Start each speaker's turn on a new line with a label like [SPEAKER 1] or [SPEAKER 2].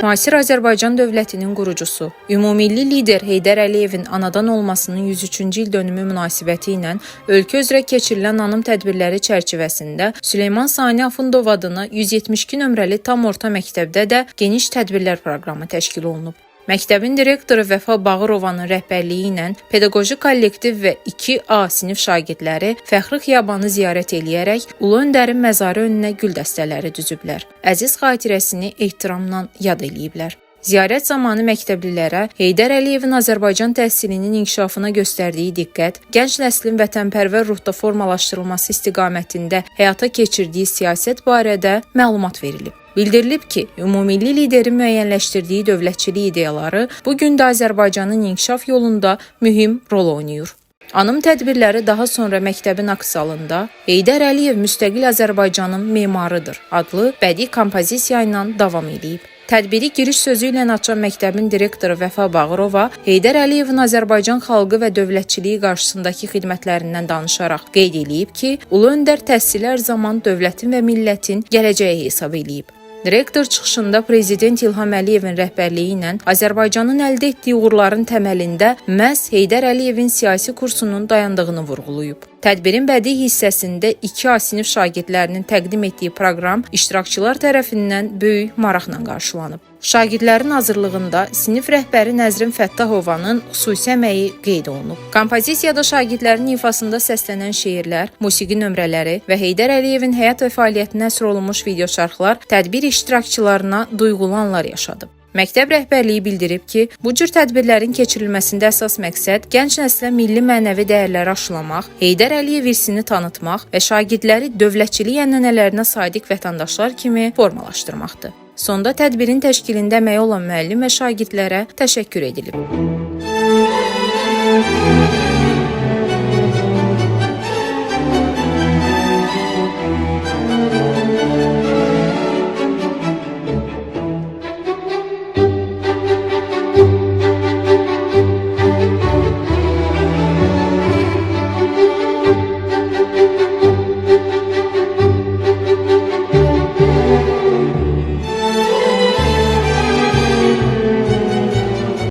[SPEAKER 1] Müasir Azərbaycan dövlətinin qurucusu, ümumilli lider Heydər Əliyevin anadan olmasının 103-cü il dönümü münasibəti ilə ölkə üzrə keçirilən anım tədbirləri çərçivəsində Süleyman Sani Afundov adına 172 nömrəli tam orta məktəbdə də geniş tədbirlər proqramı təşkil olunub. Məktəbin direktoru Vəfa Bağırovanın rəhbərliyi ilə pedaqoji kollektiv və 2A sinif şagirdləri Fəxri Xiyabanı ziyarət eləyərək Ulu Öndərin məzarı önünə gül dəstələri düzüblər. Əziz xatirəsini ehtiramla yad eləyiblər. Ziyarət zamanı məktəblilərə Heydər Əliyevin Azərbaycan təhsilinin inkişafına göstərdiyi diqqət, gənc nəslin vətənpərvər ruhda formalaşdırılması istiqamətində həyata keçirdiyi siyasət barədə məlumat verilib. Bildirilib ki, ümumilli liderin müəyyənləşdirdiyi dövlətçilik ideyaları bu gün də Azərbaycanın inkişaf yolunda mühüm rol oynayır. Anım tədbirləri daha sonra məktəbin aks zalında Heydər Əliyev müstəqil Azərbaycanın memarıdır adlı bədii kompozisiya ilə davam edib. Tədbiri giriş sözü ilə açan məktəbin direktoru Vəfa Bağırova Heydər Əliyevin Azərbaycan xalqı və dövlətçiliyi qarşısındakı xidmətlərindən danışaraq qeyd edib ki, Ulu Öndər təhsil hər zaman dövlətin və millətin gələcəyi hesab edib. Direktor çıxışında Prezident İlham Əliyevin rəhbərliyi ilə Azərbaycanın əldə etdiyi uğurların təməlində məhz Heydər Əliyevin siyasi kursunun dayandığını vurğulayıb. Tədbirin bədii hissəsində 2A sinif şagirdlərinin təqdim etdiyi proqram iştirakçılar tərəfindən böyük maraqla qarşılanıb. Şagirdlərin hazırlığında sinif rəhbəri Nəzrin Fəttahovanın xüsusi əməyi qeyd olunub. Kompozisiyada şagirdlərin ifasında səslənən şeirlər, musiqi nömrələri və Heydər Əliyevin həyat və fəaliyyətinə həsr olunmuş videoşarxlar tədbir iştirakçılarına duyğulu anlar yaşadıb. Məktəb rəhbərliyi bildirib ki, bu cür tədbirlərin keçirilməsində əsas məqsəd gənc nəslə milli mənəvi dəyərləri aşılamaq, Heydər Əliyev irsini tanıtmaq və şagirdləri dövlətçilik ənənələrinə sadiq vətəndaşlar kimi formalaşdırmaqdır. Sonda tədbirin təşkilində əməyi olan müəllim və şagirdlərə təşəkkür edilib.